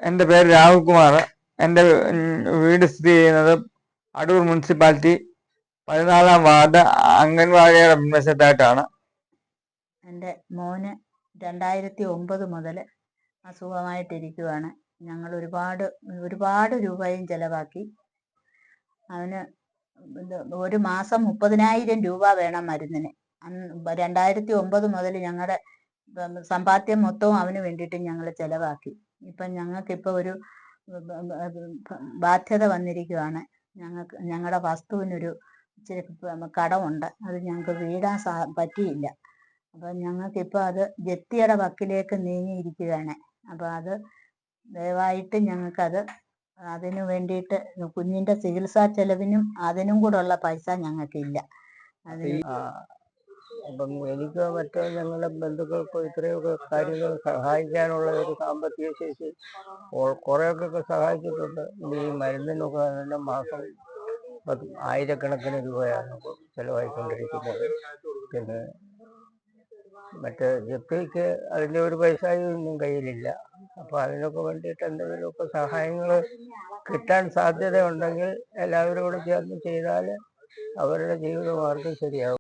എൻ്റെ പേര് രാഹുൽകുമാർ. എൻ്റെ വീട് സ്ഥിതി ചെയ്യുന്നത് അടൂർ മുനിസിപ്പാലിറ്റി 14-ാം വാർഡ് അംഗൻവാടിയുടെ മുൻവശത്തായിട്ടാണ്. എൻ്റെ മോന് 2009 മുതൽ അസുഖമായിട്ടിരിക്കുകയാണ്. ഞങ്ങൾ ഒരുപാട് രൂപയും ചെലവാക്കി. അവന് ഒരു മാസം 30,000 രൂപ വേണം മരുന്നിന്. 2009 മുതൽ ഞങ്ങളുടെ സമ്പാദ്യം മൊത്തവും അവന് വേണ്ടിയിട്ട് ഞങ്ങൾ ചെലവാക്കി. ഇപ്പം ഞങ്ങൾക്കിപ്പോൾ ഒരു ബാധ്യത വന്നിരിക്കുകയാണ്. ഞങ്ങളുടെ വസ്തുവിനൊരു ഇച്ചിരി കടമുണ്ട്. അത് ഞങ്ങൾക്ക് വീടാൻ പറ്റിയില്ല. അപ്പം ഞങ്ങൾക്കിപ്പോൾ അത് ജപ്തിയുടെ വക്കിലേക്ക് നീങ്ങിയിരിക്കുകയാണ്. അപ്പോൾ അത് ദയവായിട്ട് ഞങ്ങൾക്കത് അതിനു വേണ്ടിയിട്ട് കുഞ്ഞിൻ്റെ ചികിത്സാ ചെലവിനും അതിനും കൂടെ ഉള്ള പൈസ ഞങ്ങൾക്കില്ല. അപ്പം എനിക്കോ മറ്റോ ഞങ്ങളുടെ ബന്ധുക്കൾക്കോ ഇത്രയൊക്കെ കാര്യങ്ങൾ സഹായിക്കാനുള്ള ഒരു സാമ്പത്തിക ശേഷി കുറേയൊക്കെ സഹായിച്ചിട്ടുണ്ട്. ഈ മരുന്നിനൊക്കെ തന്നെ മാസം ആയിരക്കണക്കിന് രൂപയാണ് ചിലവായിക്കൊണ്ടിരിക്കുന്നത്. പിന്നെ മറ്റേ ജപ്തിക്ക് അതിൻ്റെ ഒരു പൈസയൊന്നും കയ്യിലില്ല. അപ്പോൾ അതിനൊക്കെ വേണ്ടിയിട്ട് എന്തെങ്കിലുമൊക്കെ സഹായങ്ങൾ കിട്ടാൻ സാധ്യത ഉണ്ടെങ്കിൽ എല്ലാവരും കൂടെ ചേർന്ന് ചെയ്താൽ അവരുടെ ജീവിതമാർഗം ശരിയാകും.